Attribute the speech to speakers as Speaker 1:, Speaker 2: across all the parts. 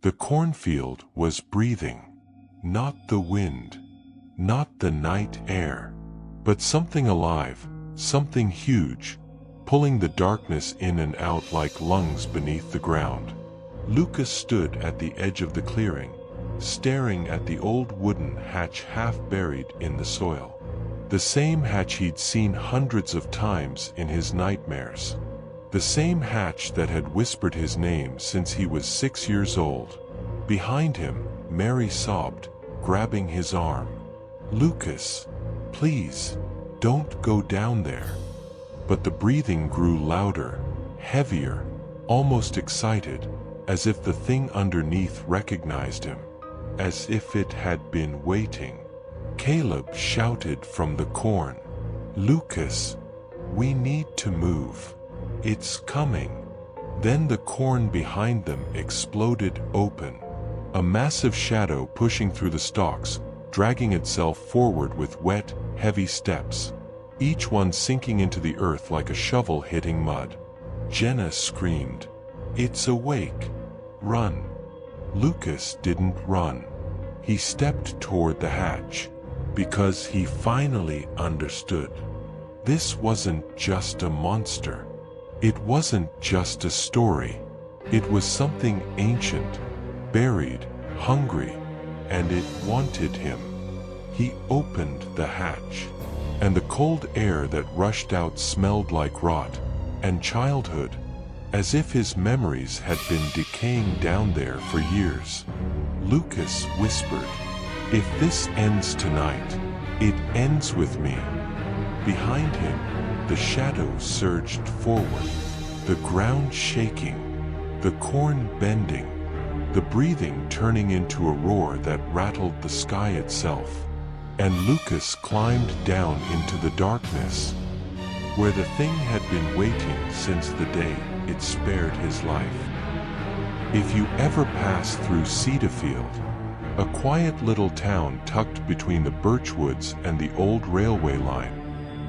Speaker 1: The cornfield was breathing. Not the wind, not the night air, but something alive, something huge, pulling the darkness in and out like lungs beneath the ground. Lucas stood at the edge of the clearing, staring at the old wooden hatch half buried in the soil. The same hatch he'd seen hundreds of times in his nightmares. The same hatch that had whispered his name since he was 6 years old. Behind him, Mary sobbed, grabbing his arm. "Lucas, please, don't go down there." But the breathing grew louder, heavier, almost excited, as if the thing underneath recognized him, as if it had been waiting. Caleb shouted from the corn, "Lucas, we need to move. It's coming." Then the corn behind them exploded open. A massive shadow pushing through the stalks, dragging itself forward with wet, heavy steps, each one sinking into the earth like a shovel hitting mud. Jenna screamed, "It's awake! Run!" Lucas didn't run. He stepped toward the hatch, because he finally understood. This wasn't just a monster. It wasn't just a story. It was something ancient, buried, hungry, and it wanted him. He opened the hatch, and the cold air that rushed out smelled like rot and childhood, as if his memories had been decaying down there for years. Lucas whispered, "If this ends tonight, it ends with me." Behind him, the shadow surged forward, the ground shaking, the corn bending, the breathing turning into a roar that rattled the sky itself. And Lucas climbed down into the darkness, where the thing had been waiting since the day it spared his life. If you ever pass through Cedarfield, a quiet little town tucked between the birch woods and the old railway line,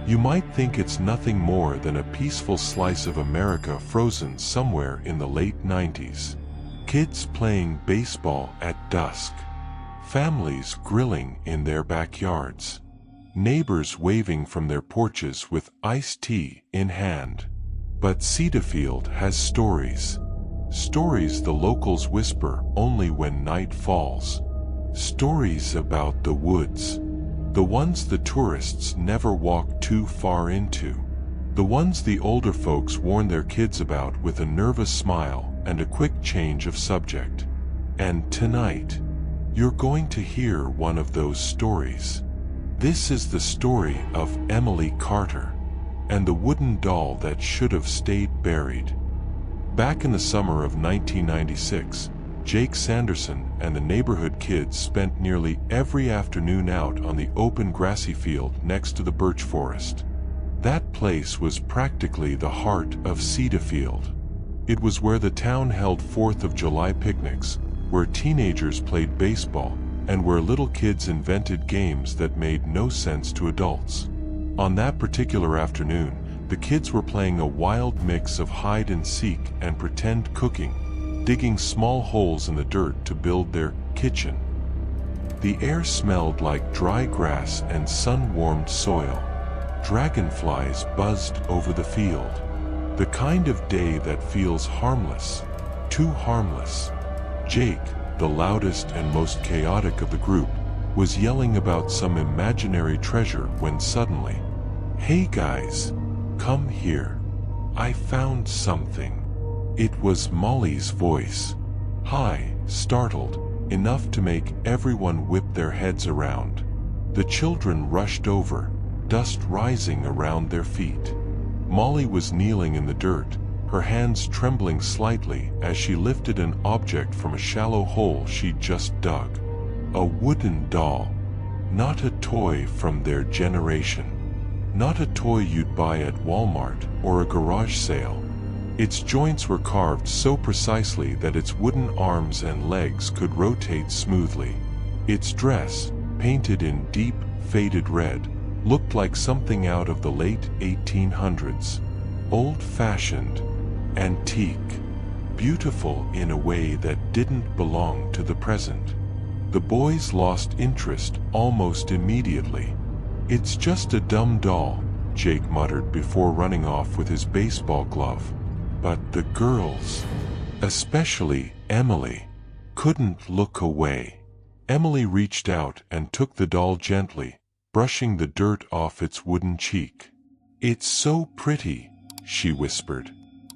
Speaker 1: you might think it's nothing more than a peaceful slice of America frozen somewhere in the late 90s. Kids playing baseball at dusk, families grilling in their backyards, neighbors waving from their porches with iced tea in hand. But Cedarfield has stories. Stories the locals whisper only when night falls. Stories about the woods. The ones the tourists never walk too far into. The ones the older folks warn their kids about with a nervous smile and a quick change of subject. And tonight, you're going to hear one of those stories. This is the story of Emily Carter and the wooden doll that should have stayed buried. Back in the summer of 1996, Jake Sanderson and the neighborhood kids spent nearly every afternoon out on the open grassy field next to the birch forest. That place was practically the heart of Cedarfield. It was where the town held 4th of July picnics, where teenagers played baseball, and where little kids invented games that made no sense to adults. On that particular afternoon, the kids were playing a wild mix of hide and seek and pretend cooking, digging small holes in the dirt to build their kitchen. The air smelled like dry grass and sun-warmed soil. Dragonflies buzzed over the field. The kind of day that feels harmless, too harmless. Jake, the loudest and most chaotic of the group, was yelling about some imaginary treasure when suddenly, "Hey guys, come here. I found something." It was Molly's voice. High, startled, enough to make everyone whip their heads around. The children rushed over, dust rising around their feet. Molly was kneeling in the dirt, her hands trembling slightly as she lifted an object from a shallow hole she'd just dug. A wooden doll. Not a toy from their generation. Not a toy you'd buy at Walmart or a garage sale. Its joints were carved so precisely that its wooden arms and legs could rotate smoothly. Its dress, painted in deep, faded red, looked like something out of the late 1800s. Old-fashioned, antique, beautiful in a way that didn't belong to the present. The boys lost interest almost immediately. "It's just a dumb doll," Jake muttered before running off with his baseball glove. But the girls, especially Emily, couldn't look away. Emily reached out and took the doll gently, brushing the dirt off its wooden cheek. "It's so pretty," she whispered.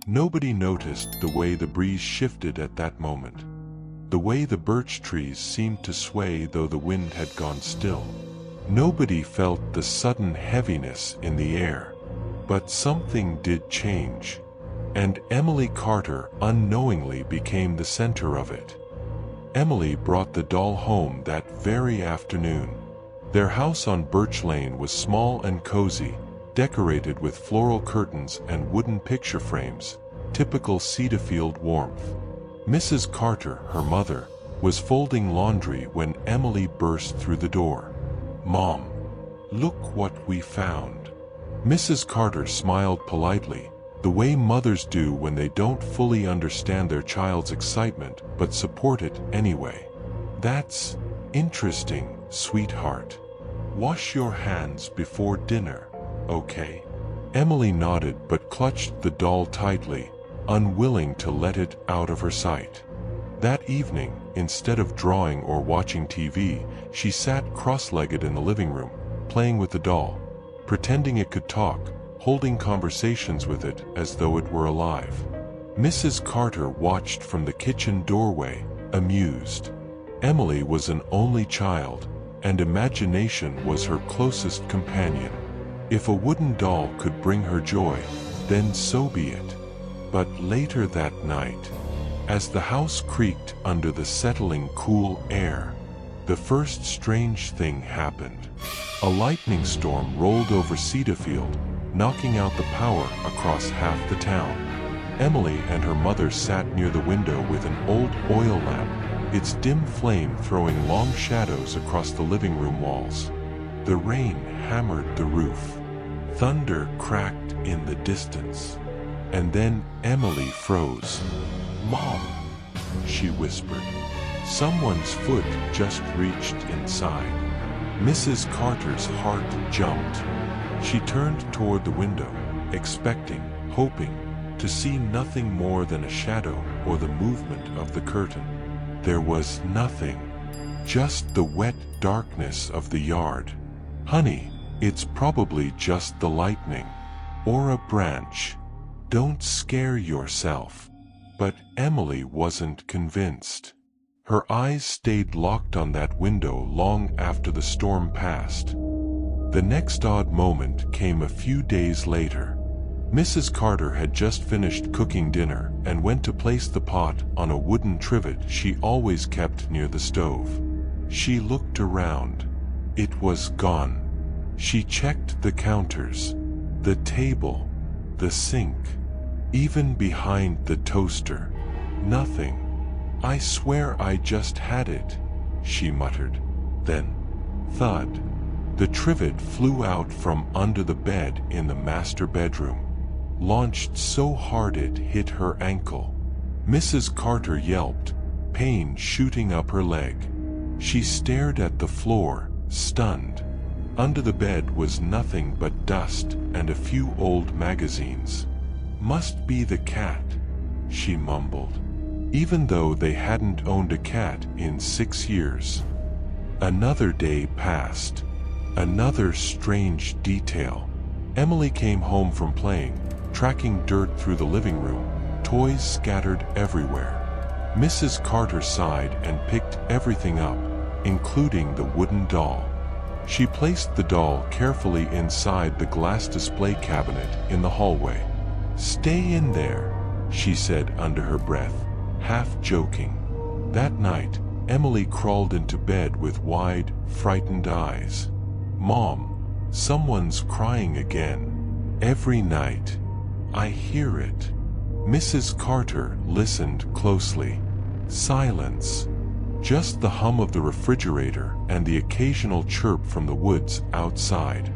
Speaker 1: Nobody noticed the way the breeze shifted at that moment, the way the birch trees seemed to sway though the wind had gone still. Nobody felt the sudden heaviness in the air. But something did change, and Emily Carter unknowingly became the center of it. Emily brought the doll home that very afternoon. Their house on Birch Lane was small and cozy, decorated with floral curtains and wooden picture frames, typical Cedarfield warmth. Mrs. Carter, her mother, was folding laundry when Emily burst through the door. "Mom, look what we found." Mrs. Carter smiled politely, the way mothers do when they don't fully understand their child's excitement but support it anyway. "That's interesting, sweetheart. Wash your hands before dinner, okay?" Emily nodded but clutched the doll tightly, unwilling to let it out of her sight. That evening, instead of drawing or watching TV, she sat cross-legged in the living room, playing with the doll, pretending it could talk, holding conversations with it as though it were alive. Mrs. Carter watched from the kitchen doorway, amused. Emily was an only child, and imagination was her closest companion. If a wooden doll could bring her joy, then so be it. But later that night, as the house creaked under the settling cool air, the first strange thing happened. A lightning storm rolled over Cedarfield, knocking out the power across half the town. Emily and her mother sat near the window with an old oil lamp, its dim flame throwing long shadows across the living room walls. The rain hammered the roof. Thunder cracked in the distance. And then Emily froze. "Mom," she whispered. Someone's foot just reached inside. Mrs. Carter's heart jumped. She turned toward the window, expecting, hoping, to see nothing more than a shadow or the movement of the curtain. There was nothing, just the wet darkness of the yard. "Honey, it's probably just the lightning, or a branch. Don't scare yourself." But Emily wasn't convinced. Her eyes stayed locked on that window long after the storm passed. The next odd moment came a few days later. Mrs. Carter had just finished cooking dinner and went to place the pot on a wooden trivet she always kept near the stove. She looked around. It was gone. She checked the counters, the table, the sink, even behind the toaster. Nothing. "I swear I just had it," she muttered. Then, thud. The trivet flew out from under the bed in the master bedroom, launched so hard it hit her ankle. Mrs. Carter yelped, pain shooting up her leg. She stared at the floor, stunned. Under the bed was nothing but dust and a few old magazines. "Must be the cat," she mumbled, even though they hadn't owned a cat in 6 years. Another day passed. Another strange detail. Emily came home from playing, tracking dirt through the living room, toys scattered everywhere. Mrs. Carter sighed and picked everything up, including the wooden doll. She placed the doll carefully inside the glass display cabinet in the hallway. "Stay in there," she said under her breath, half joking. That night, Emily crawled into bed with wide, frightened eyes. "Mom, someone's crying again. Every night. I hear it." Mrs. Carter listened closely. Silence. Just the hum of the refrigerator and the occasional chirp from the woods outside.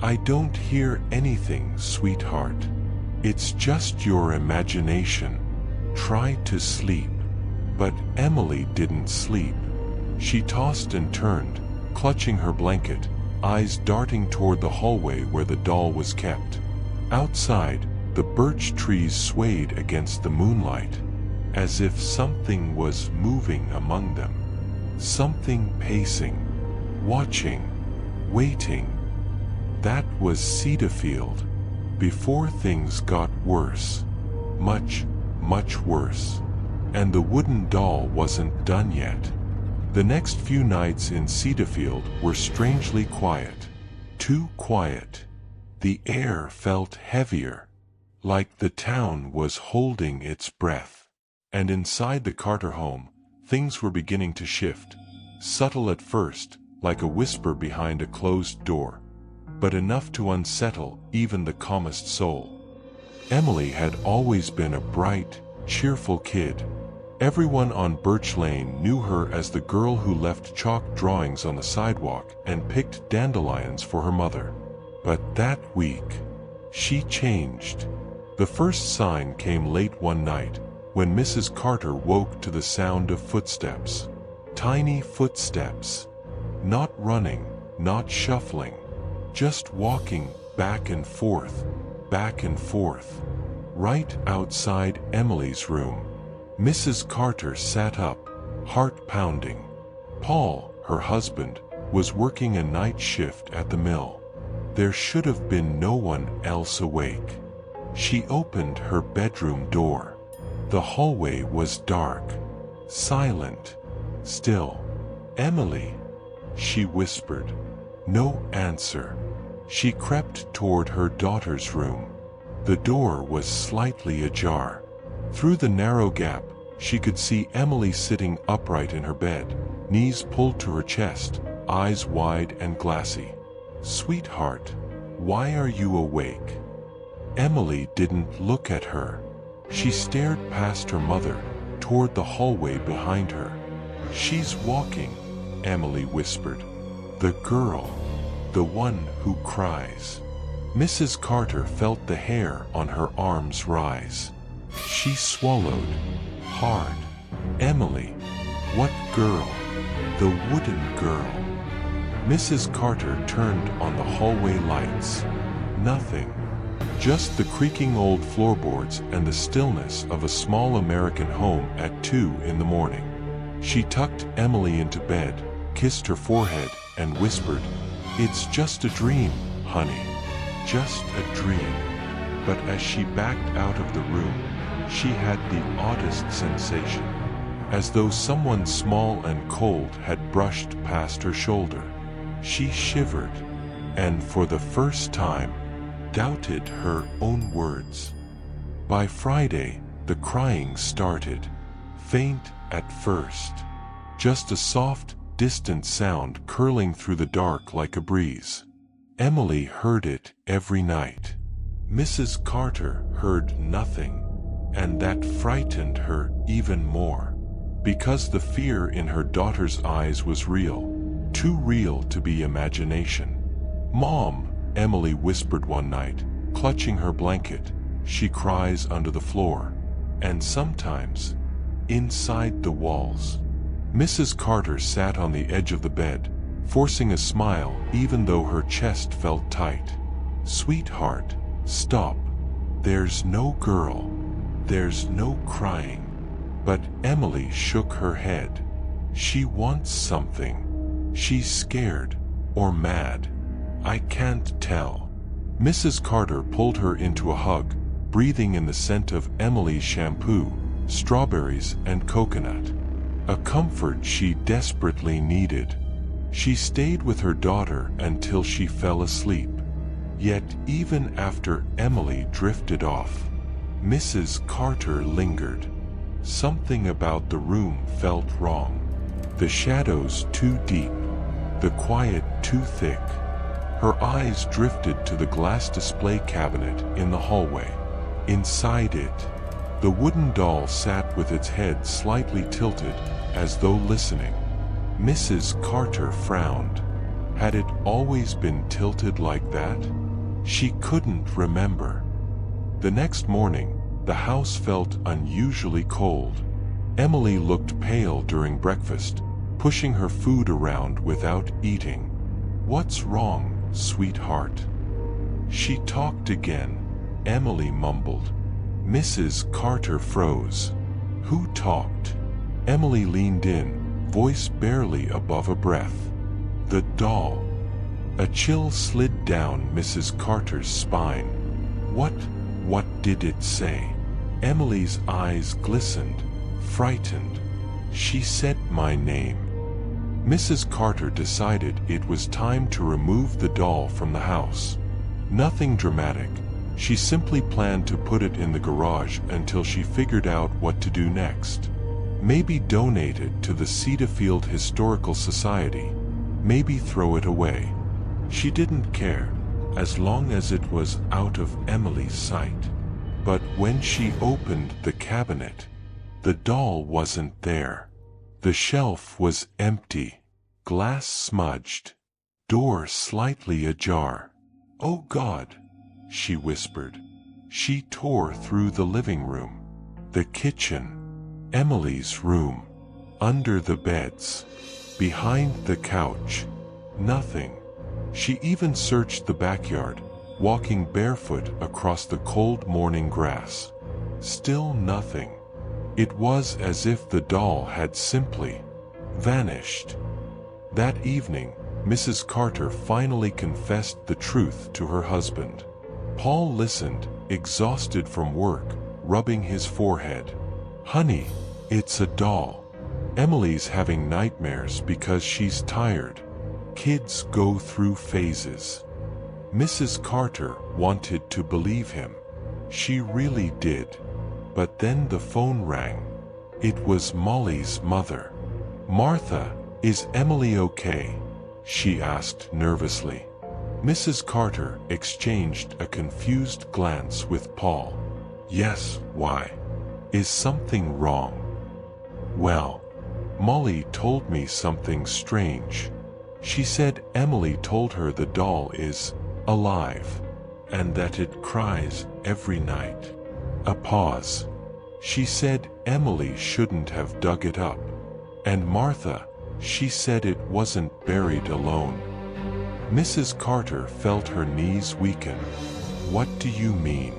Speaker 1: "I don't hear anything, sweetheart. It's just your imagination." tried to sleep. But Emily didn't sleep. She tossed and turned, clutching her blanket, eyes darting toward the hallway where the doll was kept. Outside, the birch trees swayed against the moonlight, as if something was moving among them. Something pacing, watching, waiting. That was Cedarfield, before things got worse. Much, much worse. And the wooden doll wasn't done yet. The next few nights in Cedarfield were strangely quiet. Too quiet. The air felt heavier, like the town was holding its breath. And inside the Carter home, things were beginning to shift. Subtle at first, like a whisper behind a closed door, but enough to unsettle even the calmest soul. Emily had always been a bright, cheerful kid. Everyone on Birch Lane knew her as the girl who left chalk drawings on the sidewalk and picked dandelions for her mother. But that week, she changed. The first sign came late one night, when Mrs. Carter woke to the sound of footsteps. Tiny footsteps. Not running, not shuffling, just walking back and forth, right outside Emily's room. Mrs. Carter sat up, heart pounding. Paul, her husband, was working a night shift at the mill. There should have been no one else awake. She opened her bedroom door. The hallway was dark, silent, still. "Emily," she whispered. No answer. She crept toward her daughter's room. The door was slightly ajar. Through the narrow gap, she could see Emily sitting upright in her bed, knees pulled to her chest, eyes wide and glassy. "Sweetheart, why are you awake?" Emily didn't look at her. She stared past her mother, toward the hallway behind her. "She's walking," Emily whispered. "The girl, the one who cries." Mrs. Carter felt the hair on her arms rise. She swallowed hard. "Emily, what girl?" "The wooden girl." Mrs. Carter turned on the hallway lights. Nothing. Just the creaking old floorboards and the stillness of a small American home at 2 in the morning. She tucked Emily into bed, kissed her forehead, and whispered, "It's just a dream, honey. Just a dream." But as she backed out of the room, she had the oddest sensation, as though someone small and cold had brushed past her shoulder. She shivered, and for the first time, doubted her own words. By Friday, the crying started, faint at first, just a soft, distant sound curling through the dark like a breeze. Emily heard it every night. Mrs. Carter heard nothing, and that frightened her even more, because the fear in her daughter's eyes was real, too real to be imagination. "Mom," Emily whispered one night, clutching her blanket, "she cries under the floor, and sometimes inside the walls." Mrs. Carter sat on the edge of the bed, forcing a smile even though her chest felt tight. "Sweetheart, stop. There's no girl. There's no crying." But Emily shook her head. "She wants something. She's scared, or mad. I can't tell." Mrs. Carter pulled her into a hug, breathing in the scent of Emily's shampoo, strawberries, and coconut. A comfort she desperately needed. She stayed with her daughter until she fell asleep. Yet even after Emily drifted off, Mrs. Carter lingered. Something about the room felt wrong. The shadows too deep, the quiet too thick. Her eyes drifted to the glass display cabinet in the hallway. Inside it, the wooden doll sat with its head slightly tilted, as though listening. Mrs. Carter frowned. Had it always been tilted like that? She couldn't remember. The next morning, The house felt unusually cold. Emily looked pale during breakfast, pushing her food around without eating. "What's wrong, sweetheart?" She talked again, Emily mumbled. Mrs. Carter froze. "Who talked?" Emily leaned in, voice barely above a breath. "The doll." A chill slid down Mrs. Carter's spine. What did it say?" Emily's eyes glistened, frightened. "She said my name." Mrs. Carter decided it was time to remove the doll from the house. Nothing dramatic. She simply planned to put it in the garage until she figured out what to do next. Maybe donate it to the Cedarfield Historical Society. Maybe throw it away. She didn't care, as long as it was out of Emily's sight. But when she opened the cabinet, the doll wasn't there. The shelf was empty, glass smudged, door slightly ajar. "Oh God," she whispered. She tore through the living room, the kitchen, Emily's room, under the beds, behind the couch. Nothing. She even searched the backyard, walking barefoot across the cold morning grass. Still nothing. It was as if the doll had simply vanished. That evening, Mrs. Carter finally confessed the truth to her husband. Paul listened, exhausted from work, rubbing his forehead. "Honey, it's a doll. Emily's having nightmares because she's tired. Kids go through phases." Mrs. Carter wanted to believe him. She really did. But then the phone rang. It was Molly's mother. "Martha, is Emily okay?" she asked nervously. Mrs. Carter exchanged a confused glance with Paul. "Yes, why? Is something wrong?" "Well, Molly told me something strange. She said Emily told her the doll is alive, and that it cries every night." A pause. "She said Emily shouldn't have dug it up. And Martha, she said it wasn't buried alone." Mrs. Carter felt her knees weaken. "What do you mean?"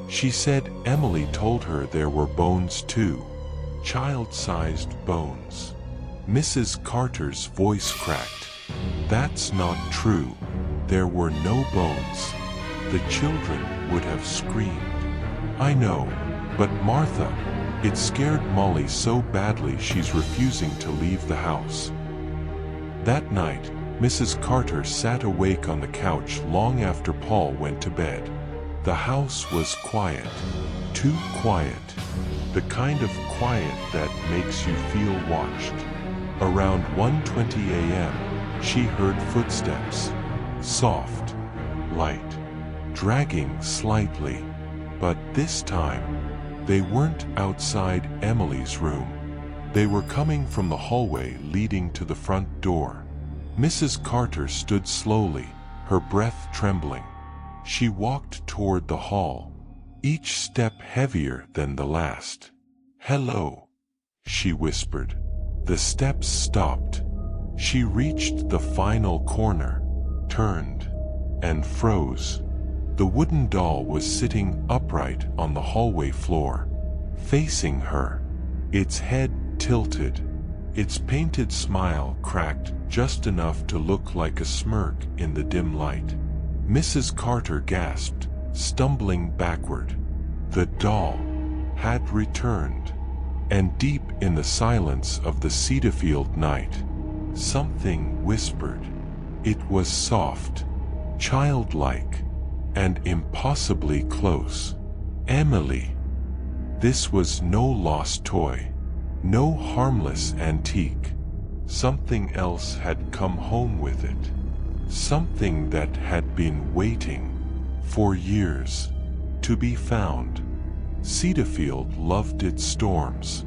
Speaker 1: "She said Emily told her there were bones too. Child-sized bones." Mrs. Carter's voice cracked. "That's not true. There were no bones. The children would have screamed." "I know, but Martha, it scared Molly so badly she's refusing to leave the house." That night, Mrs. Carter sat awake on the couch long after Paul went to bed. The house was quiet. Too quiet. The kind of quiet that makes you feel watched. Around 1:20 a.m., she heard footsteps. Soft, light, dragging slightly. But this time, they weren't outside Emily's room. They were coming from the hallway leading to the front door. Mrs. Carter stood slowly, her breath trembling. She walked toward the hall, each step heavier than the last. "Hello," she whispered. The steps stopped. She reached the final corner, turned, and froze. The wooden doll was sitting upright on the hallway floor, facing her, its head tilted, its painted smile cracked just enough to look like a smirk in the dim light. Mrs. Carter gasped, stumbling backward. The doll had returned, and deep in the silence of the Cedarfield night, something whispered. It was soft, childlike, and impossibly close. Emily. This was no lost toy, no harmless antique. Something else had come home with it. Something that had been waiting for years to be found. Cedarfield loved its storms.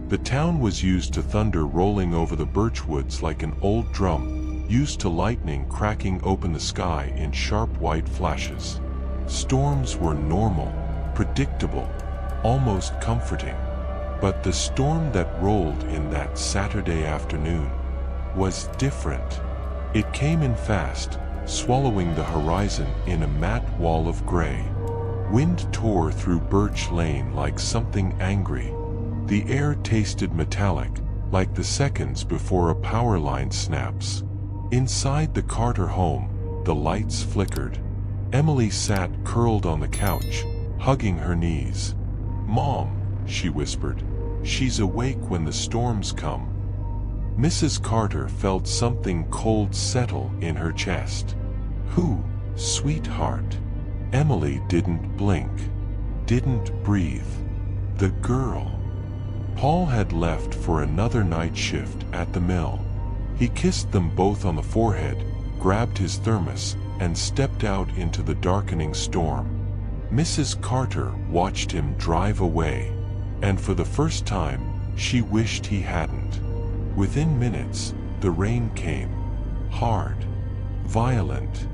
Speaker 1: The town was used to thunder rolling over the birch woods like an old drum, used to lightning cracking open the sky in sharp white flashes. Storms were normal, predictable, almost comforting. But the storm that rolled in that Saturday afternoon was different. It came in fast, swallowing the horizon in a matte wall of gray. Wind tore through Birch Lane like something angry. The air tasted metallic, like the seconds before a power line snaps. Inside the Carter home, the lights flickered. Emily sat curled on the couch, hugging her knees. "Mom," she whispered, "she's awake when the storms come." Mrs. Carter felt something cold settle in her chest. "Who, sweetheart?" Emily didn't blink, didn't breathe. "The girl." Paul had left for another night shift at the mill. He kissed them both on the forehead, grabbed his thermos, and stepped out into the darkening storm. Mrs. Carter watched him drive away, and for the first time, she wished he hadn't. Within minutes, the rain came. Hard. Violent.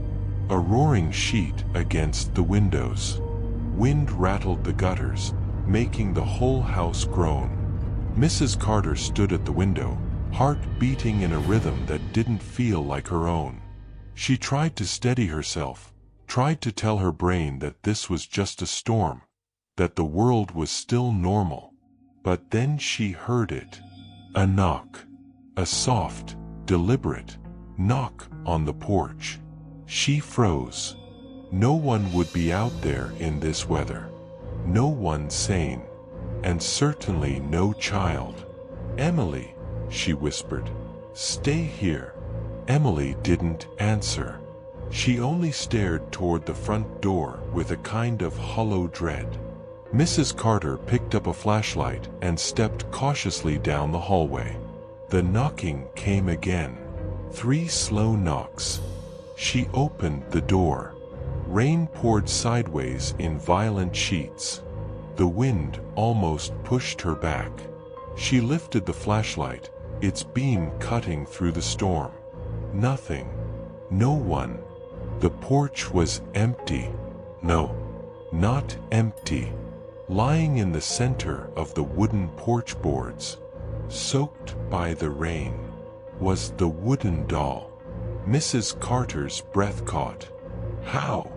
Speaker 1: A roaring sheet against the windows. Wind rattled the gutters, making the whole house groan. Mrs. Carter stood at the window, heart beating in a rhythm that didn't feel like her own. She tried to steady herself, tried to tell her brain that this was just a storm, that the world was still normal. But then she heard it. A knock. A soft, deliberate knock on the porch. She froze. No one would be out there in this weather. No one sane. And certainly no child. "Emily," she whispered, "stay here." Emily didn't answer. She only stared toward the front door with a kind of hollow dread. Mrs. Carter picked up a flashlight and stepped cautiously down the hallway. The knocking came again. 3 slow knocks. She opened the door. Rain poured sideways in violent sheets. The wind almost pushed her back. She lifted the flashlight, its beam cutting through the storm. Nothing. No one. The porch was empty. No, not empty. Lying in the center of the wooden porch boards, soaked by the rain, was the wooden doll. Mrs. Carter's breath caught. "How?"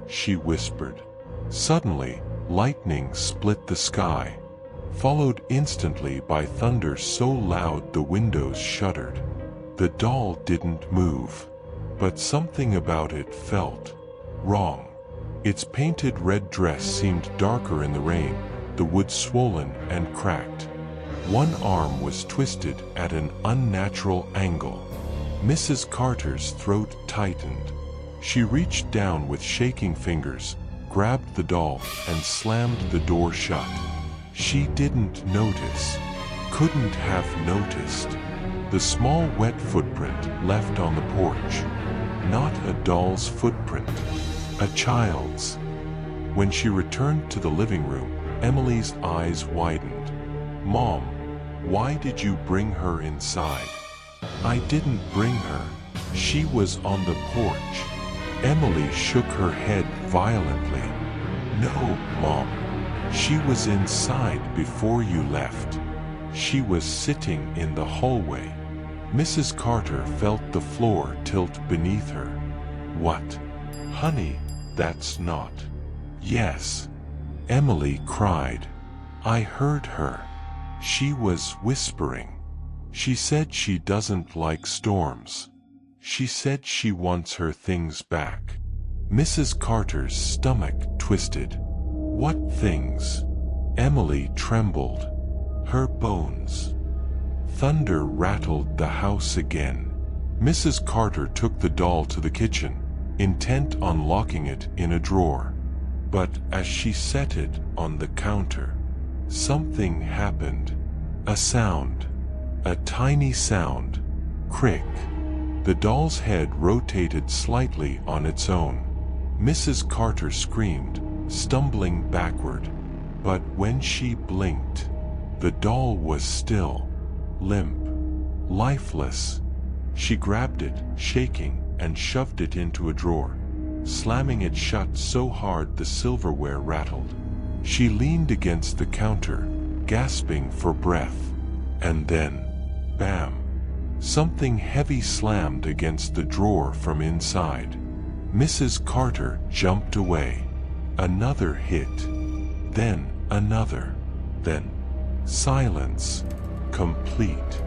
Speaker 1: she whispered. Suddenly, lightning split the sky, followed instantly by thunder so loud the windows shuddered. The doll didn't move, but something about it felt wrong. Its painted red dress seemed darker in the rain, the wood swollen and cracked. One arm was twisted at an unnatural angle. Mrs. Carter's throat tightened. She reached down with shaking fingers, grabbed the doll, and slammed the door shut. She didn't notice, couldn't have noticed, the small wet footprint left on the porch. Not a doll's footprint, a child's. When she returned to the living room, Emily's eyes widened. "Mom, why did you bring her inside?" "I didn't bring her. She was on the porch." Emily shook her head violently. "No, Mom. She was inside before you left. She was sitting in the hallway." Mrs. Carter felt the floor tilt beneath her. "What? Honey, that's not." "Yes," Emily cried. "I heard her. She was whispering. She said she doesn't like storms. She said she wants her things back." Mrs. Carter's stomach twisted. "What things?" Emily trembled. "Her bones." Thunder rattled the house again. Mrs. Carter took the doll to the kitchen, intent on locking it in a drawer. But as she set it on the counter, something happened. A sound. A tiny sound. Crick. The doll's head rotated slightly on its own. Mrs. Carter screamed, stumbling backward. But when she blinked, the doll was still, limp, lifeless. She grabbed it, shaking, and shoved it into a drawer, slamming it shut so hard the silverware rattled. She leaned against the counter, gasping for breath. And then, bam! Something heavy slammed against the drawer from inside. Mrs. Carter jumped away. Another hit. Then another. Then silence. Complete.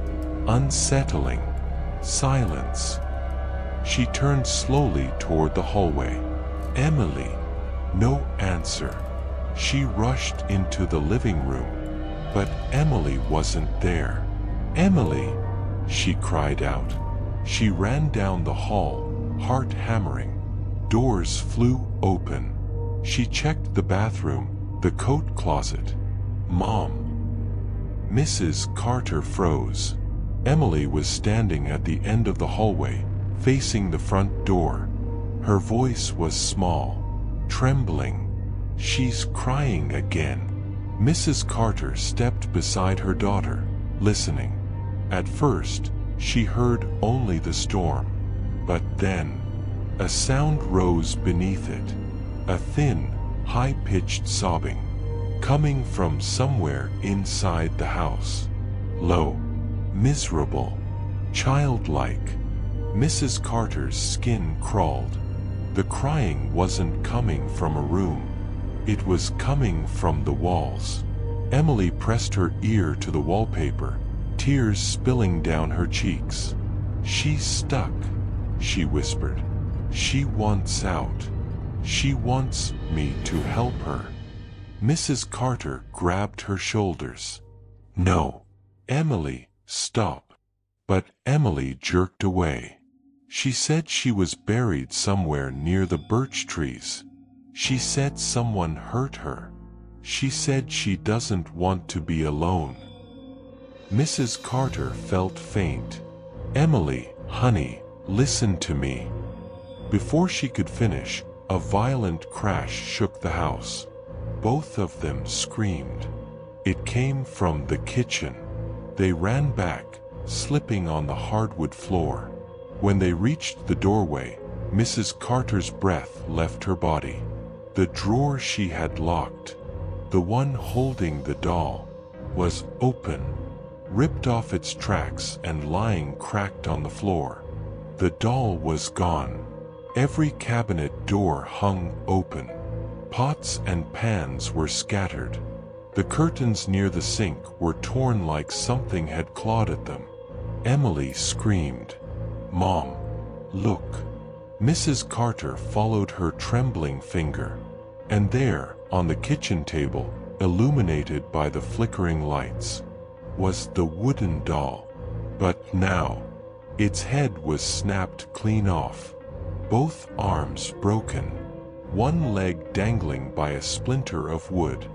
Speaker 1: Unsettling. Silence. She turned slowly toward the hallway. Emily. No answer. She rushed into the living room, but Emily wasn't there. Emily! She cried out. She ran down the hall, heart hammering. Doors flew open. She checked the bathroom, the coat closet. Mom! Mrs. Carter froze. Emily was standing at the end of the hallway, facing the front door. Her voice was small, trembling. She's crying again. Mrs. Carter stepped beside her daughter, listening. At first, she heard only the storm. But then, a sound rose beneath it. A thin, high-pitched sobbing, coming from somewhere inside the house. Low, miserable, childlike. Mrs. Carter's skin crawled. The crying wasn't coming from a room. It was coming from the walls. Emily pressed her ear to the wallpaper, tears spilling down her cheeks. "She's stuck," she whispered. "She wants out. She wants me to help her." Mrs. Carter grabbed her shoulders. "No, Emily, stop." But Emily jerked away. She said she was buried somewhere near the birch trees. She said someone hurt her. She said she doesn't want to be alone. Mrs. Carter felt faint. "Emily, honey, listen to me." Before she could finish, a violent crash shook the house. Both of them screamed. It came from the kitchen. They ran back, slipping on the hardwood floor. When they reached the doorway, Mrs. Carter's breath left her body. The drawer she had locked, the one holding the doll, was open, ripped off its tracks and lying cracked on the floor. The doll was gone. Every cabinet door hung open. Pots and pans were scattered. The curtains near the sink were torn like something had clawed at them. Emily screamed, "Mom, look." Mrs. Carter followed her trembling finger. And there, on the kitchen table, illuminated by the flickering lights, was the wooden doll. But now, its head was snapped clean off, both arms broken, one leg dangling by a splinter of wood.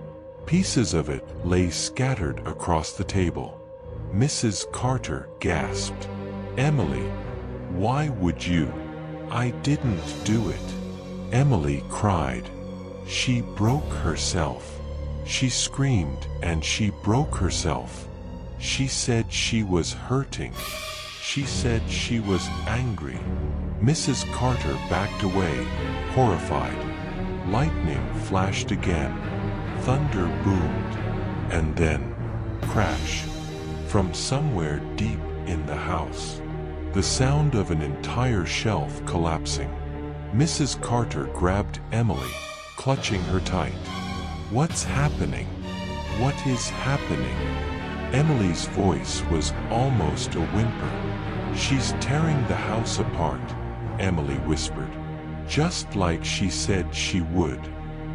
Speaker 1: Pieces of it lay scattered across the table. Mrs. Carter gasped. "Emily, why would you? I didn't do it." Emily cried. "She broke herself." She screamed and she broke herself. She said she was hurting. She said she was angry. Mrs. Carter backed away, horrified. Lightning flashed again. Thunder boomed. And then, crash. From somewhere deep in the house, the sound of an entire shelf collapsing. Mrs. Carter grabbed Emily, clutching her tight. "What's happening? What is happening?" Emily's voice was almost a whimper. "She's tearing the house apart," Emily whispered, just like she said she would.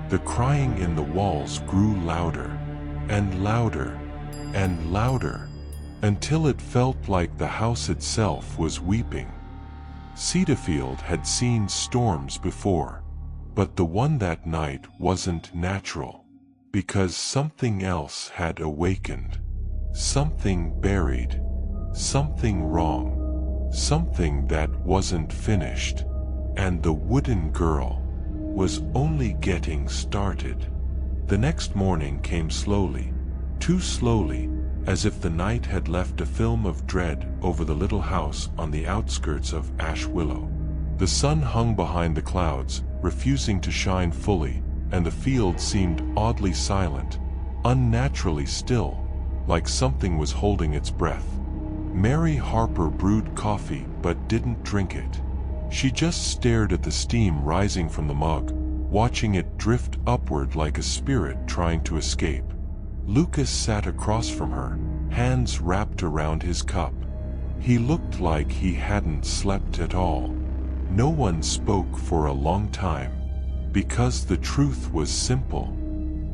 Speaker 1: The crying in the walls grew louder, and louder, and louder, until it felt like the house itself was weeping. Cedarfield had seen storms before, but the one that night wasn't natural, because something else had awakened. Something buried, something wrong, something that wasn't finished, and the wooden girl was only getting started. The next morning came slowly, too slowly, as if the night had left a film of dread over the little house on the outskirts of Ash Willow. The sun hung behind the clouds, refusing to shine fully, and the field seemed oddly silent, unnaturally still, like something was holding its breath. Mary Harper brewed coffee but didn't drink it. She just stared at the steam rising from the mug, watching it drift upward like a spirit trying to escape. Lucas sat across from her, hands wrapped around his cup. He looked like he hadn't slept at all. No one spoke for a long time, because the truth was simple.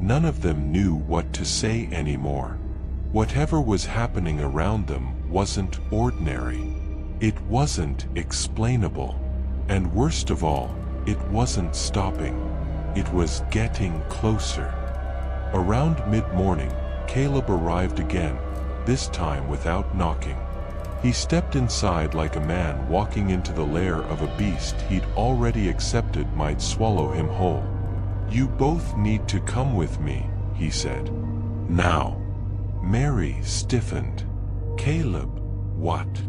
Speaker 1: None of them knew what to say anymore. Whatever was happening around them wasn't ordinary. It wasn't explainable. And worst of all, it wasn't stopping. It was getting closer. Around mid-morning, Caleb arrived again, this time without knocking. He stepped inside like a man walking into the lair of a beast he'd already accepted might swallow him whole. "You both need to come with me," he said. "Now." Mary stiffened. "Caleb, what?"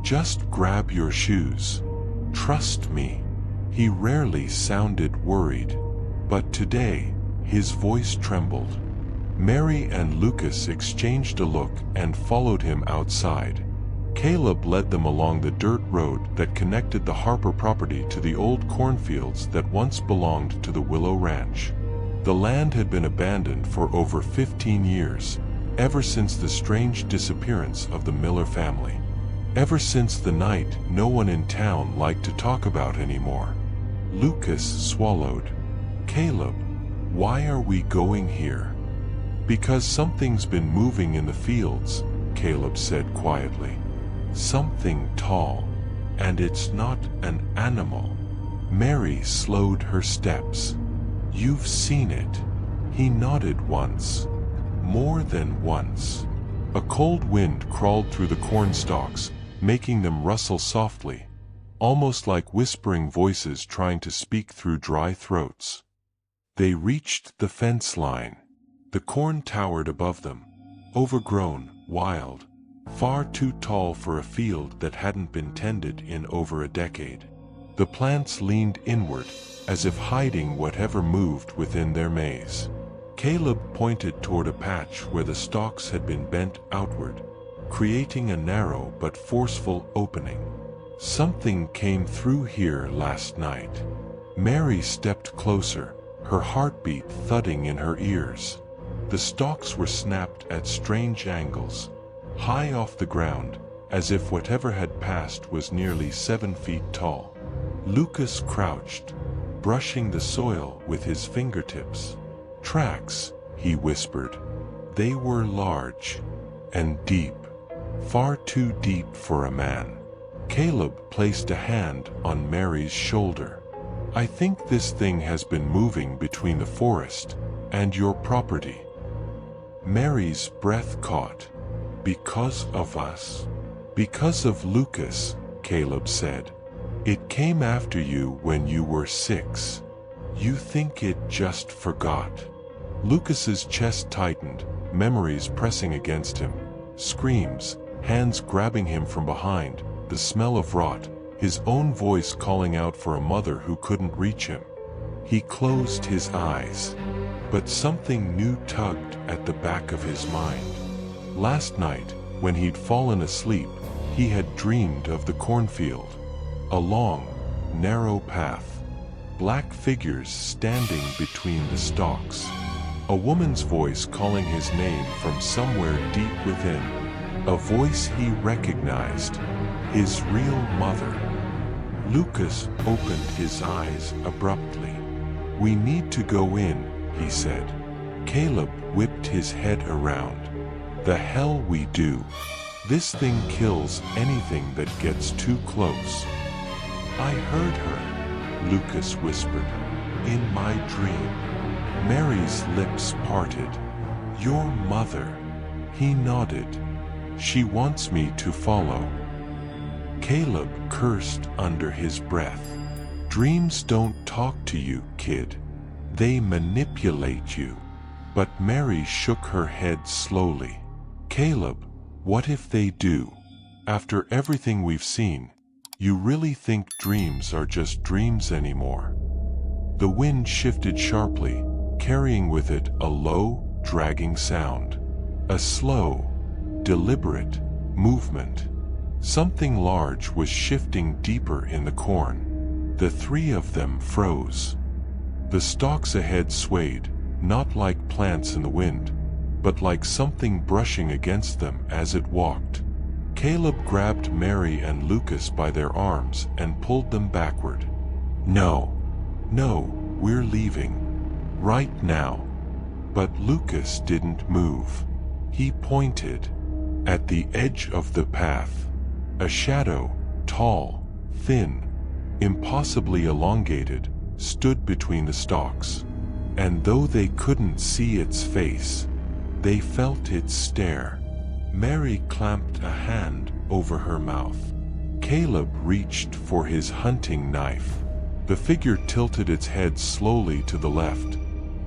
Speaker 1: "Just grab your shoes. Trust me." He rarely sounded worried, but today, his voice trembled. Mary and Lucas exchanged a look and followed him outside. Caleb led them along the dirt road that connected the Harper property to the old cornfields that once belonged to the Willow Ranch. The land had been abandoned for over 15 years, ever since the strange disappearance of the Miller family. Ever since the night no one in town liked to talk about anymore. Lucas swallowed. "Caleb, why are we going here?" "Because something's been moving in the fields," Caleb said quietly. "Something tall, and it's not an animal." Mary slowed her steps. "You've seen it." He nodded once. More than once. A cold wind crawled through the corn stalks, making them rustle softly, almost like whispering voices trying to speak through dry throats. They reached the fence line. The corn towered above them, overgrown, wild, far too tall for a field that hadn't been tended in over a decade. The plants leaned inward, as if hiding whatever moved within their maze. Caleb pointed toward a patch where the stalks had been bent outward, creating a narrow but forceful opening. "Something came through here last night." Mary stepped closer, her heartbeat thudding in her ears. The stalks were snapped at strange angles, high off the ground, as if whatever had passed was nearly 7 feet tall. Lucas crouched, brushing the soil with his fingertips. "Tracks," he whispered. They were large and deep, far too deep for a man. Caleb placed a hand on Mary's shoulder. "I think this thing has been moving between the forest and your property." Mary's breath caught. "Because of us?" "Because of Lucas," Caleb said. "It came after you when you were 6. You think it just forgot." Lucas's chest tightened, memories pressing against him. Screams, hands grabbing him from behind, the smell of rot, his own voice calling out for a mother who couldn't reach him. He closed his eyes, but something new tugged at the back of his mind. Last night, when he'd fallen asleep, he had dreamed of the cornfield. A long, narrow path, black figures standing between the stalks. A woman's voice calling his name from somewhere deep within. A voice he recognized, his real mother. Lucas opened his eyes abruptly. "We need to go in," he said. Caleb whipped his head around. "The hell we do. This thing kills anything that gets too close." "I heard her," Lucas whispered, "in my dream." Mary's lips parted. "Your mother." He nodded. "She wants me to follow." Caleb cursed under his breath. "Dreams don't talk to you, kid. They manipulate you." But Mary shook her head slowly. "Caleb, what if they do? After everything we've seen, you really think dreams are just dreams anymore?" The wind shifted sharply, carrying with it a low, dragging sound. A slow, deliberate movement. Something large was shifting deeper in the corn. The three of them froze. The stalks ahead swayed, not like plants in the wind, but like something brushing against them as it walked. Caleb grabbed Mary and Lucas by their arms and pulled them backward. No, we're leaving. Right now. But Lucas didn't move. He pointed. At the edge of the path, a shadow, tall, thin, impossibly elongated, stood between the stalks. And though they couldn't see its face, they felt its stare. Mary clamped a hand over her mouth. Caleb reached for his hunting knife. The figure tilted its head slowly to the left,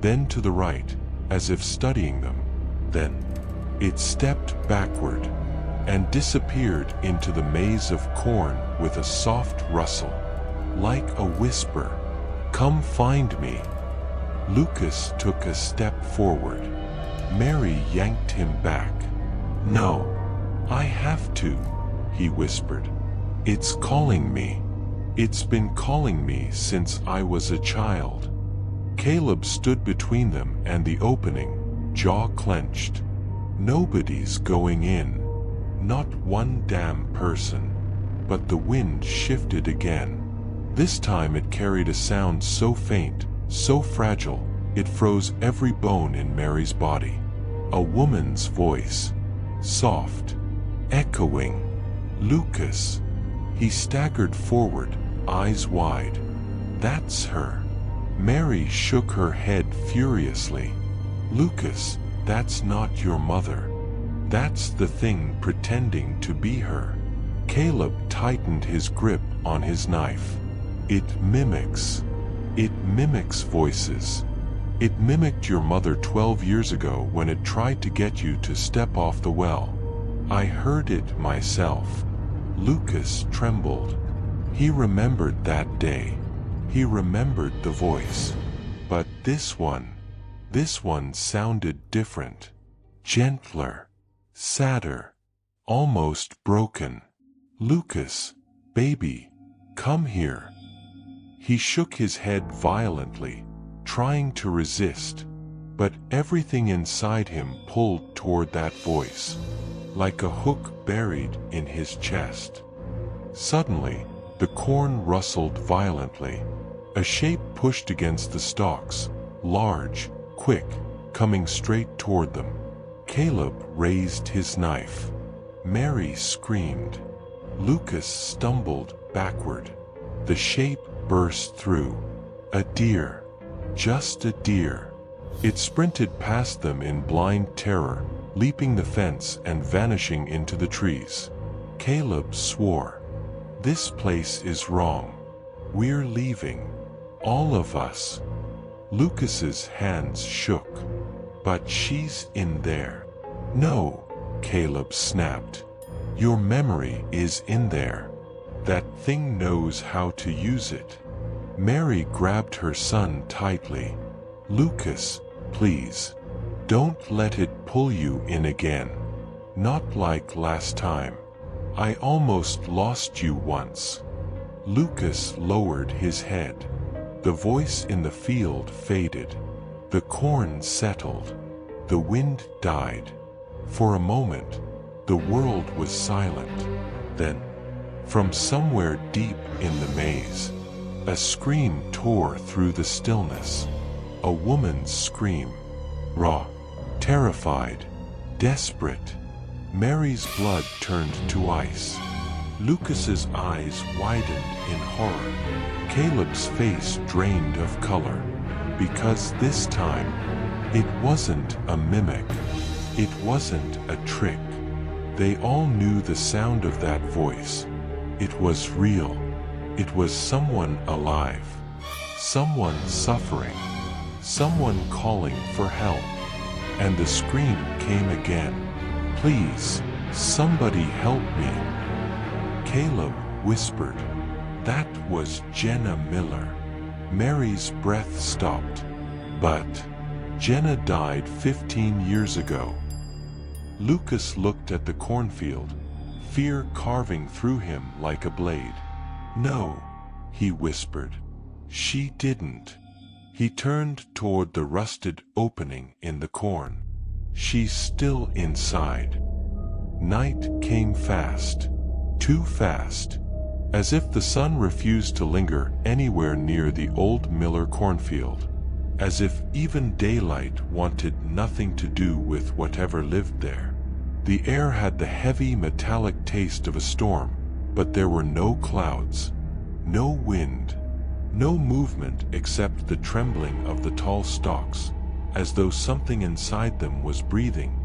Speaker 1: then to the right, as if studying them. Then it stepped backward and disappeared into the maze of corn with a soft rustle, like a whisper. Come find me. Lucas took a step forward. Mary yanked him back. No, I have to, he whispered. It's calling me. It's been calling me since I was a child. Caleb stood between them and the opening, jaw clenched. Nobody's going in. Not one damn person. But the wind shifted again. This time it carried a sound so faint, so fragile, it froze every bone in Mary's body. A woman's voice. Soft. Echoing. Lucas. He staggered forward, eyes wide. That's her. Mary shook her head furiously. Lucas, that's not your mother. That's the thing pretending to be her. Caleb tightened his grip on his knife. It mimics voices. It mimicked your mother 12 years ago when it tried to get you to step off the well. I heard it myself. Lucas trembled. He remembered that day. He remembered the voice. But this one sounded different. Gentler. Sadder. Almost broken. Lucas, baby, come here. He shook his head violently, trying to resist, but everything inside him pulled toward that voice, like a hook buried in his chest. Suddenly, the corn rustled violently. A shape pushed against the stalks, large, quick, coming straight toward them. Caleb raised his knife. Mary screamed. Lucas stumbled backward. The shape burst through. A deer. Just a deer. It sprinted past them in blind terror, leaping the fence and vanishing into the trees. Caleb swore. This place is wrong. We're leaving. All of us. Lucas's hands shook. But she's in there. No, Caleb snapped. Your memory is in there. That thing knows how to use it. Mary grabbed her son tightly. Lucas, please. Don't let it pull you in again. Not like last time. I almost lost you once. Lucas lowered his head. The voice in the field faded. The corn settled. The wind died. For a moment, the world was silent. Then, from somewhere deep in the maze, a scream tore through the stillness. A woman's scream. Raw, terrified, desperate. Mary's blood turned to ice. Lucas's eyes widened in horror. Caleb's face drained of color. Because this time, it wasn't a mimic. It wasn't a trick. They all knew the sound of that voice. It was real. It was someone alive. Someone suffering. Someone calling for help. And the scream came again. Please, somebody help me. Caleb whispered. That was Jenna Miller. Mary's breath stopped. But Jenna died 15 years ago. Lucas looked at the cornfield, fear carving through him like a blade. No, he whispered. She didn't. He turned toward the rusted opening in the corn. She's still inside. Night came fast, too fast, as if the sun refused to linger anywhere near the old Miller cornfield, as if even daylight wanted nothing to do with whatever lived there. The air had the heavy metallic taste of a storm, but there were no clouds, no wind, no movement except the trembling of the tall stalks, as though something inside them was breathing,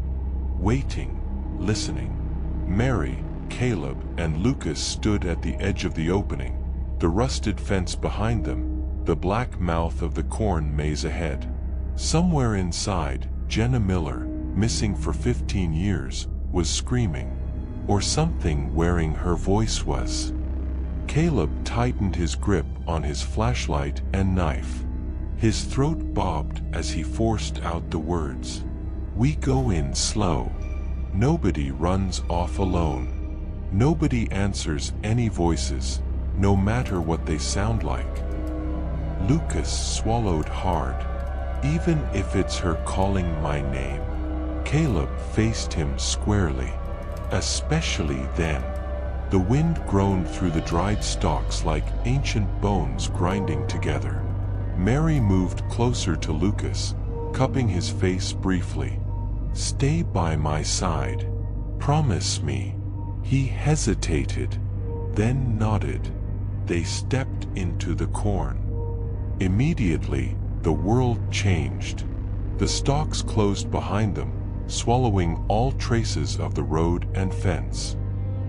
Speaker 1: waiting, listening. Mary, Caleb, and Lucas stood at the edge of the opening, the rusted fence behind them, the black mouth of the corn maze ahead. Somewhere inside, Jenna Miller, missing for 15 years, was screaming, or something wearing her voice was. Caleb tightened his grip on his flashlight and knife. His throat bobbed as he forced out the words. We go in slow. Nobody runs off alone. Nobody answers any voices, no matter what they sound like. Lucas swallowed hard. Even if it's her calling my name. Caleb faced him squarely. Especially then. The wind groaned through the dried stalks like ancient bones grinding together. Mary moved closer to Lucas, cupping his face briefly. Stay by my side. Promise me. He hesitated, then nodded. They stepped into the corn. Immediately, the world changed. The stalks closed behind them, swallowing all traces of the road and fence.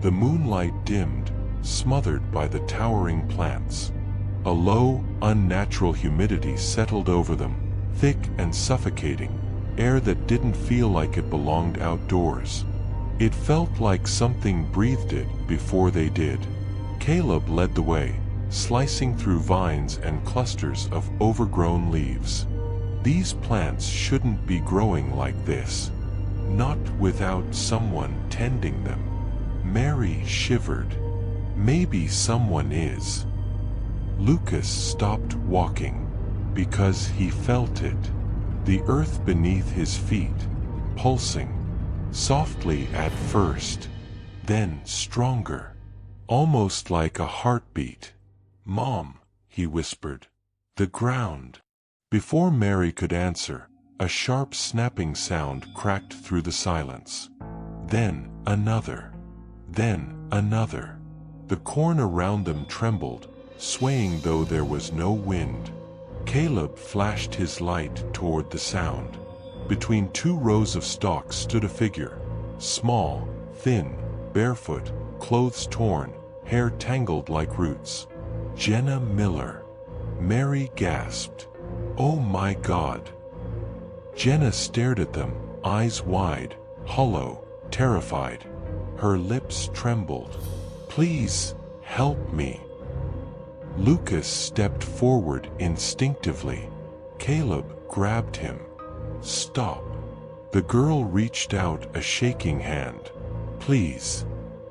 Speaker 1: The moonlight dimmed, smothered by the towering plants. A low, unnatural humidity settled over them, thick and suffocating, air that didn't feel like it belonged outdoors. It felt like something breathed it before they did. Caleb led the way, slicing through vines and clusters of overgrown leaves. These plants shouldn't be growing like this. Not without someone tending them. Mary shivered. Maybe someone is. Lucas stopped walking, because he felt it. The earth beneath his feet, pulsing, softly at first, then stronger, almost like a heartbeat. Mom, he whispered. The ground. Before Mary could answer, a sharp snapping sound cracked through the silence. Then another. Then another. The corn around them trembled, swaying though there was no wind. Caleb flashed his light toward the sound. Between two rows of stalks stood a figure. Small, thin, barefoot, clothes torn, hair tangled like roots. Jenna Miller. Mary gasped. Oh my God. Jenna stared at them, eyes wide, hollow, terrified. Her lips trembled. Please, help me. Lucas stepped forward instinctively. Caleb grabbed him. Stop. The girl reached out a shaking hand. Please.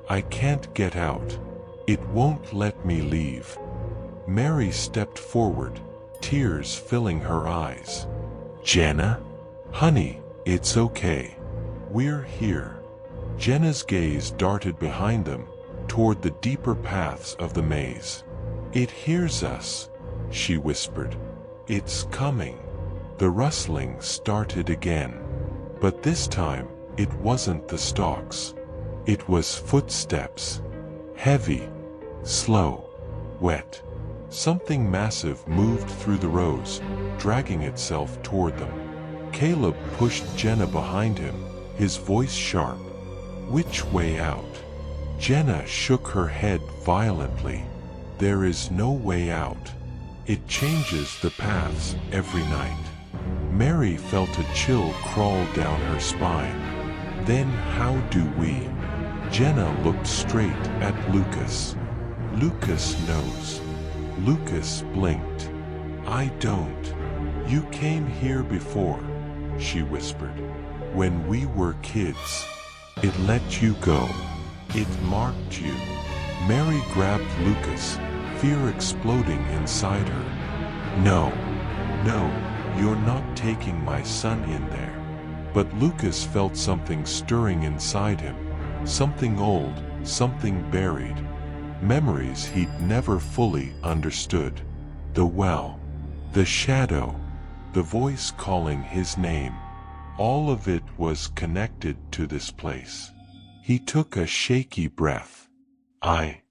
Speaker 1: I can't get out. It won't let me leave. Mary stepped forward, tears filling her eyes. Jenna? Honey, it's okay. We're here. Jenna's gaze darted behind them, toward the deeper paths of the maze. It hears us, she whispered. It's coming. The rustling started again. But this time, it wasn't the stalks. It was footsteps. Heavy, slow, wet. Something massive moved through the rows, dragging itself toward them. Caleb pushed Jenna behind him, his voice sharp. Which way out? Jenna shook her head violently. There is no way out. It changes the paths every night. Mary felt a chill crawl down her spine. Then how do we? Jenna looked straight at Lucas. Lucas knows. Lucas blinked. I don't. You came here before. she whispered. When we were kids. It let you go. It marked you. Mary grabbed Lucas, fear exploding inside her. No, you're not taking my son in there. But Lucas felt something stirring inside him. Something old, something buried. Memories he'd never fully understood. The well, the shadow, the voice calling his name. All of it was connected to this place. He took a shaky breath. I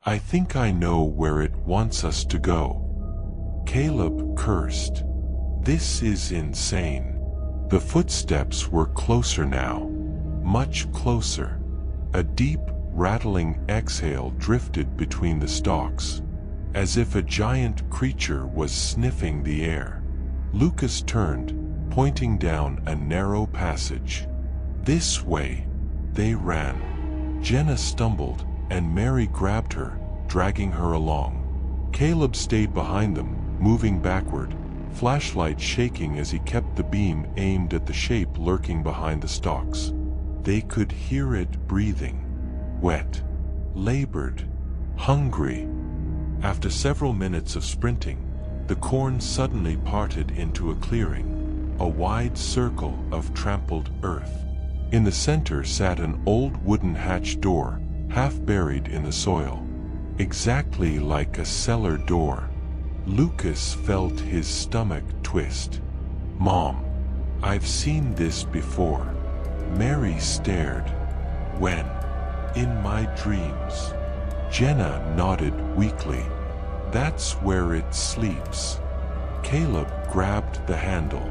Speaker 1: think I know where it wants us to go. Caleb cursed. This is insane. The footsteps were closer now. Much closer. A deep, rattling exhale drifted between the stalks, as if a giant creature was sniffing the air. Lucas turned, pointing down a narrow passage. This way. They ran. Jenna stumbled, and Mary grabbed her, dragging her along. Caleb stayed behind them, moving backward, flashlight shaking as he kept the beam aimed at the shape lurking behind the stalks. They could hear it breathing. Wet. Labored. Hungry. After several minutes of sprinting, the corn suddenly parted into a clearing, a wide circle of trampled earth. In the center sat an old wooden hatch door, half buried in the soil, exactly like a cellar door. Lucas felt his stomach twist. Mom, I've seen this before. Mary stared. When? In my dreams. Jenna nodded weakly. That's where it sleeps. Caleb grabbed the handle.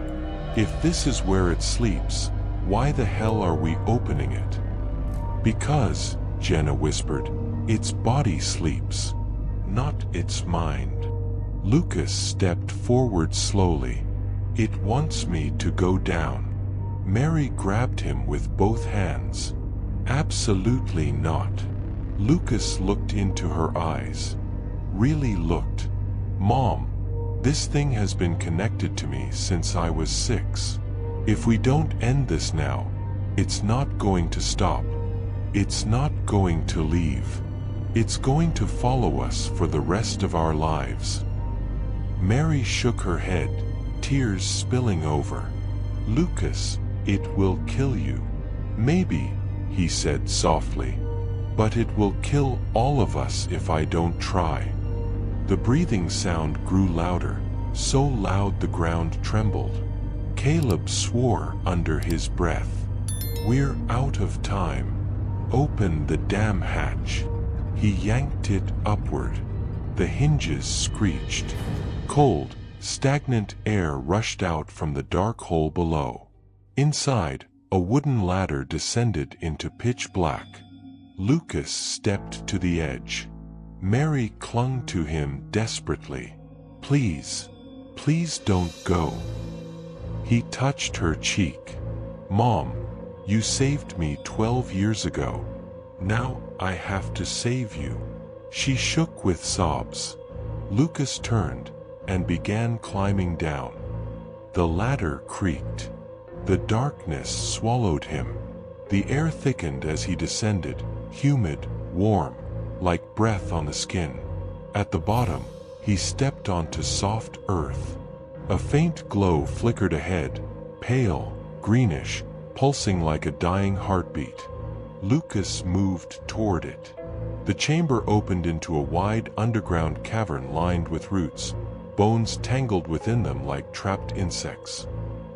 Speaker 1: If this is where it sleeps, why the hell are we opening it? Because, Jenna whispered, its body sleeps, not its mind. Lucas stepped forward slowly. It wants me to go down. Mary grabbed him with both hands. Absolutely not. Lucas looked into her eyes. Really looked. Mom, this thing has been connected to me since I was 6. If we don't end this now, it's not going to stop. It's not going to leave. It's going to follow us for the rest of our lives. Mary shook her head, tears spilling over. Lucas, it will kill you. Maybe, he said softly, but it will kill all of us if I don't try. The breathing sound grew louder, so loud the ground trembled. Caleb swore under his breath. We're out of time. Open the damn hatch. He yanked it upward. The hinges screeched. Cold, stagnant air rushed out from the dark hole below. Inside, a wooden ladder descended into pitch black. Lucas stepped to the edge. Mary clung to him desperately. Please, please don't go. He touched her cheek. Mom, you saved me 12 years ago. Now I have to save you. She shook with sobs. Lucas turned and began climbing down. The ladder creaked. The darkness swallowed him. The air thickened as he descended, humid, warm, like breath on the skin. At the bottom, he stepped onto soft earth. A faint glow flickered ahead, pale, greenish, pulsing like a dying heartbeat. Lucas moved toward it. The chamber opened into a wide underground cavern lined with roots, bones tangled within them like trapped insects.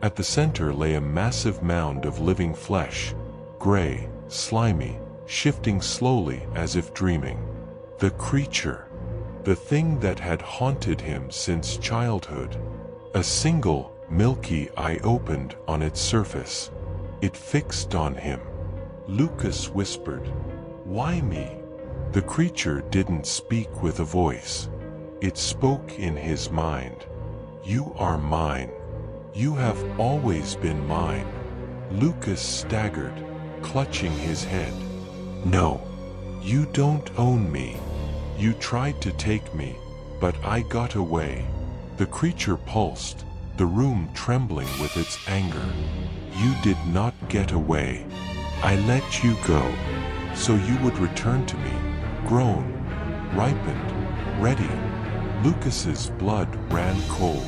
Speaker 1: At the center lay a massive mound of living flesh, gray, slimy, shifting slowly as if dreaming. The creature. The thing that had haunted him since childhood. A single, milky eye opened on its surface. It fixed on him. Lucas whispered, "Why me?" The creature didn't speak with a voice. It spoke in his mind. "You are mine. You have always been mine." Lucas staggered, clutching his head. "No, you don't own me. You tried to take me, but I got away." The creature pulsed, the room trembling with its anger. "You did not get away. I let you go, so you would return to me, grown, ripened, ready." Lucas's blood ran cold.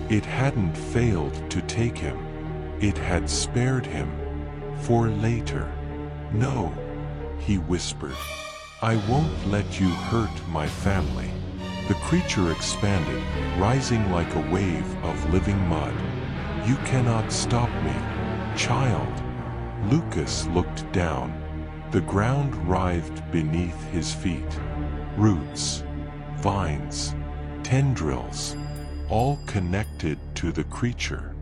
Speaker 1: It hadn't failed to take him. It had spared him. For later. "No," he whispered. "I won't let you hurt my family." The creature expanded, rising like a wave of living mud. "You cannot stop me, child." Lucas looked down. The ground writhed beneath his feet. Roots, vines, tendrils, all connected to the creature.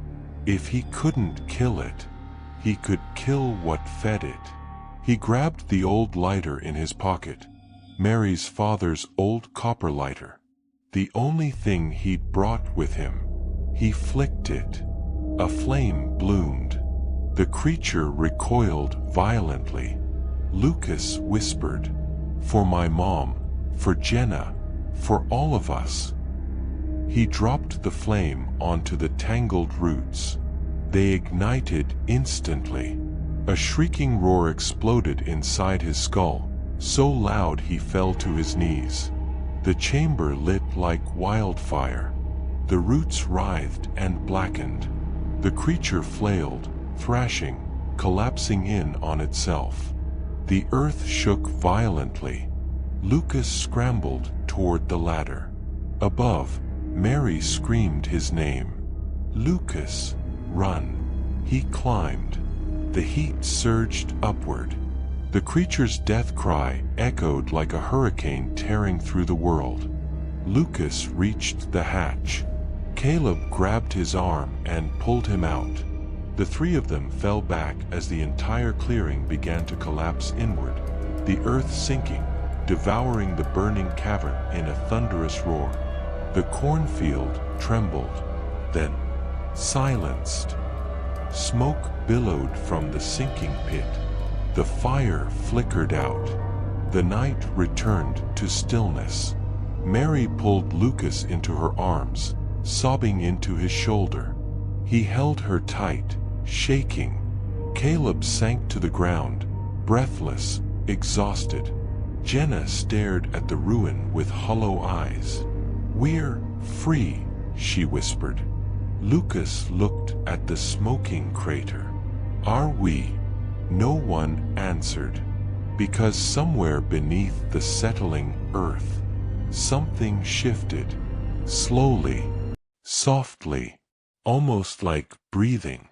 Speaker 1: If he couldn't kill it, he could kill what fed it. He grabbed the old lighter in his pocket, Mary's father's old copper lighter, the only thing he'd brought with him. He flicked it. A flame bloomed. The creature recoiled violently. Lucas whispered, "For my mom, for Jenna, for all of us." He dropped the flame onto the tangled roots. They ignited instantly. A shrieking roar exploded inside his skull, so loud he fell to his knees. The chamber lit like wildfire. The roots writhed and blackened. The creature flailed, thrashing, collapsing in on itself. The earth shook violently. Lucas scrambled toward the ladder. Above, Mary screamed his name. "Lucas, run." He climbed. The heat surged upward. The creature's death cry echoed like a hurricane tearing through the world. Lucas reached the hatch. Caleb grabbed his arm and pulled him out. The three of them fell back as the entire clearing began to collapse inward, the earth sinking, devouring the burning cavern in a thunderous roar. The cornfield trembled, then silenced. Smoke billowed from the sinking pit. The fire flickered out. The night returned to stillness. Mary pulled Lucas into her arms, sobbing into his shoulder. He held her tight, shaking. Caleb sank to the ground, breathless, exhausted. Jenna stared at the ruin with hollow eyes. "We're free," she whispered. Lucas looked at the smoking crater. "Are we?" No one answered. Because somewhere beneath the settling earth, something shifted. Slowly, softly, almost like breathing.